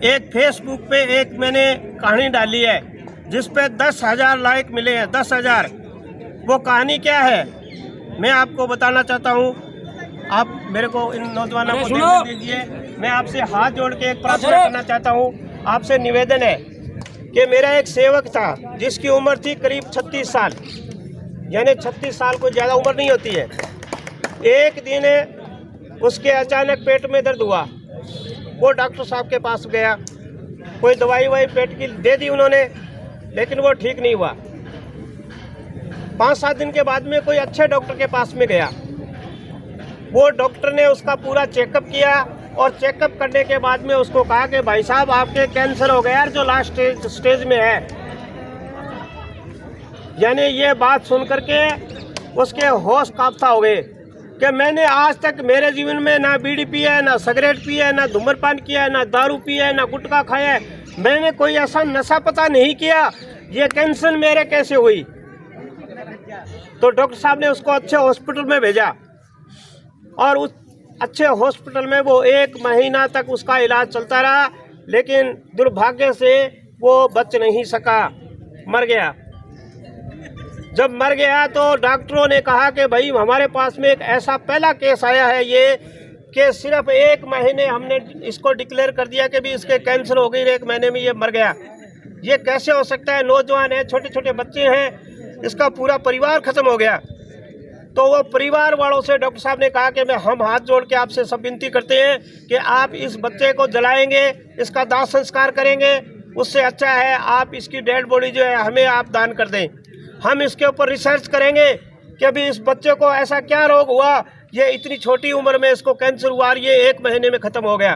एक फेसबुक पे एक मैंने कहानी डाली है जिस पे 10,000 लाइक मिले हैं, 10,000। वो कहानी क्या है मैं आपको बताना चाहता हूँ। आप मेरे को इन नौजवानों को देखने दीजिए। मैं आपसे हाथ जोड़ के एक प्रार्थना करना चाहता हूँ। आपसे निवेदन है कि मेरा एक सेवक था जिसकी उम्र थी करीब 36 साल, यानी 36 साल को ज़्यादा उम्र नहीं होती है। एक दिन उसके अचानक पेट में दर्द हुआ। वो डॉक्टर साहब के पास गया, कोई दवाई वाई पेट की दे दी उन्होंने, लेकिन वो ठीक नहीं हुआ। 5-7 दिन के बाद में कोई अच्छे डॉक्टर के पास में गया। वो डॉक्टर ने उसका पूरा चेकअप किया और चेकअप करने के बाद में उसको कहा कि भाई साहब आपके कैंसर हो गया जो लास्ट स्टेज में है। यानी ये बात सुन करके उसके होश काफ्ता हो गए कि मैंने आज तक मेरे जीवन में ना बीड़ी पिया है, ना सिगरेट पिया है, ना धूम्रपान किया है, ना दारू पिया है, ना गुटखा खाया है। मैंने कोई ऐसा नशा पता नहीं किया, ये कैंसर मेरे कैसे हुई। तो डॉक्टर साहब ने उसको अच्छे हॉस्पिटल में भेजा और उस अच्छे हॉस्पिटल में वो 1 महीना तक उसका इलाज चलता रहा, लेकिन दुर्भाग्य से वो बच नहीं सका, मर गया। जब मर गया तो डॉक्टरों ने कहा कि भाई हमारे पास में एक ऐसा पहला केस आया है ये कि सिर्फ 1 महीने हमने इसको डिक्लेयर कर दिया कि भी इसके कैंसर हो गई, 1 महीने में ये मर गया। ये कैसे हो सकता है? नौजवान है, छोटे छोटे बच्चे हैं, इसका पूरा परिवार खत्म हो गया। तो वो परिवार वालों से डॉक्टर साहब ने कहा कि हम हाथ जोड़ के आपसे सब विनती करते हैं कि आप इस बच्चे को जलाएंगे, इसका दाह संस्कार करेंगे, उससे अच्छा है आप इसकी डेड बॉडी जो है हमें आप दान कर दें। हम इसके ऊपर रिसर्च करेंगे कि अभी इस बच्चे को ऐसा क्या रोग हुआ, ये इतनी छोटी उम्र में इसको कैंसर हुआ और ये 1 महीने में ख़त्म हो गया।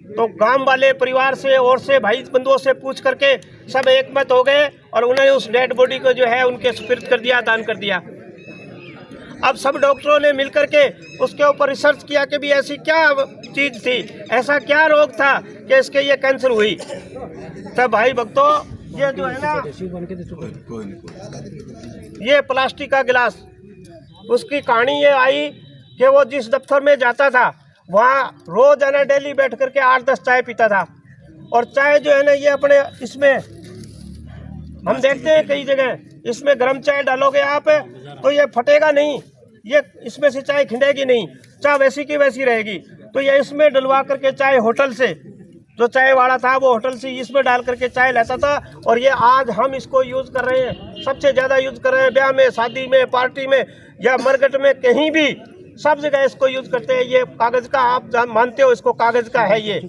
तो गांव वाले परिवार से और से भाई बंधुओं से पूछ करके सब एकमत हो गए और उन्होंने उस डेड बॉडी को जो है उनके सुपुर्द कर दिया, दान कर दिया। अब सब डॉक्टरों ने मिलकर के उसके ऊपर रिसर्च किया कि भी ऐसी क्या चीज़ थी, ऐसा क्या रोग था कि इसके ये कैंसर हुई। तब भाई भक्तों ये जो है ना, ये प्लास्टिक का गिलास, उसकी कहानी ये आई कि वो जिस दफ्तर में जाता था वहाँ रोज है ना डेली बैठ करके 8-10 चाय पीता था। और चाय जो है ना ये अपने इसमें हम देखते हैं कई जगह, इसमें गर्म चाय डालोगे आप तो ये फटेगा नहीं, ये इसमें से चाय खिंडेगी नहीं, चाय वैसी की वैसी रहेगी। तो ये इसमें डलवा करके चाय होटल से, जो चाय वाला था वो होटल से इसमें डाल करके चाय लेता था। और ये आज हम इसको यूज़ कर रहे हैं, सबसे ज़्यादा यूज़ कर रहे हैं, ब्याह में, शादी में, पार्टी में या मरगट में, कहीं भी सब जगह इसको यूज़ करते हैं। ये कागज़ का, आप मानते हो इसको कागज़ का है ये,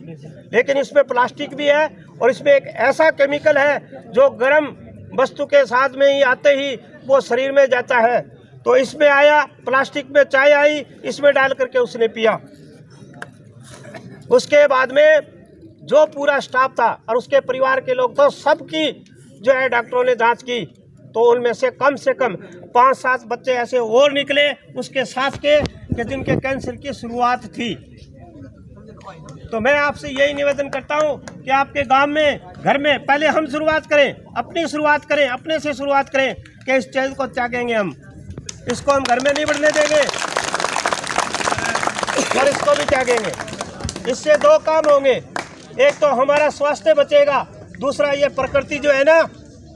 लेकिन इसमें प्लास्टिक भी है और इसमें एक ऐसा केमिकल है जो गर्म वस्तु के साथ में ही आते ही वो शरीर में जाता है। तो इसमें आया, प्लास्टिक में चाय आई, इसमें डाल करके उसने पिया। उसके बाद में जो पूरा स्टाफ था और उसके परिवार के लोग थे, सबकी जो है डॉक्टरों ने जांच की, तो उनमें से कम 5-7 बच्चे ऐसे और निकले उसके साथ के जिनके कैंसर की शुरुआत थी। तो मैं आपसे यही निवेदन करता हूं कि आपके गांव में, घर में पहले हम शुरुआत करें, अपनी शुरुआत करें, अपने से शुरुआत करें कि इस चीज़ को त्यागेंगे हम, इसको हम घर में नहीं बढ़ने देंगे और इसको भी त्यागेंगे। इससे 2 काम होंगे, एक तो हमारा स्वास्थ्य बचेगा, दूसरा ये प्रकृति जो है ना,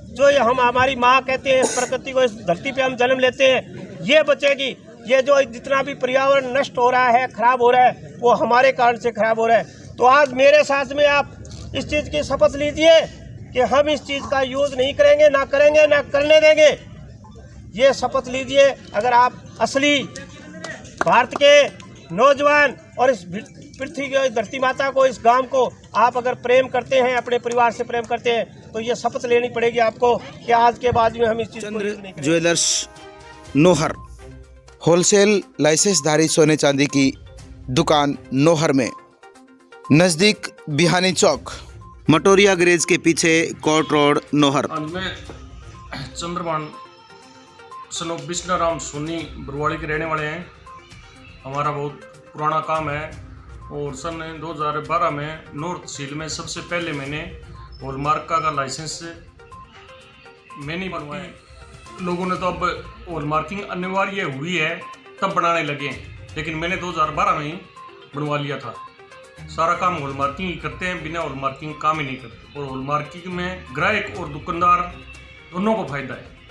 जो ये हम हमारी माँ कहते हैं, इस प्रकृति को, इस धरती पे हम जन्म लेते हैं, ये बचेगी। ये जो जितना भी पर्यावरण नष्ट हो रहा है, खराब हो रहा है, वो हमारे कारण से खराब हो रहा है। तो आज मेरे साथ में आप इस चीज़ की शपथ लीजिए कि हम इस चीज़ का यूज़ नहीं करेंगे, ना करेंगे, ना करने देंगे। ये शपथ लीजिए। अगर आप असली भारत के नौजवान और इस पृथ्वी की धरती माता को, इस गांव को आप अगर प्रेम करते हैं, अपने परिवार से प्रेम करते हैं, तो ये शपथ लेनी पड़ेगी आपको कि आज के बाद में हम इस चीज़ को यूज़ नहीं करेंगे। ज्वेलर्स नोहर, होलसेल लाइसेंसधारी सोने चांदी की दुकान नोहर में, नज़दीक बिहानी चौक, मटोरिया गैरेज के पीछे, कोर्ट रोड, नोहर। में चंद्रमान सनो बिश्नाराम सोनी बरवाड़ी के रहने वाले हैं। हमारा बहुत पुराना काम है और सन 2012 में नूर तहसील में सबसे पहले मैंने हॉलमार्क का लाइसेंस मैंने बनवाया। लोगों ने तो अब हॉलमार्किंग अनिवार्य हुई है तब बनाने लगे, लेकिन मैंने 2012 में ही बनवा लिया था। सारा काम हॉल मार्किंग ही करते हैं, बिना हॉल मार्किंग काम ही नहीं करते। और हॉल मार्किंग में ग्राहक और दुकानदार दोनों को फायदा है।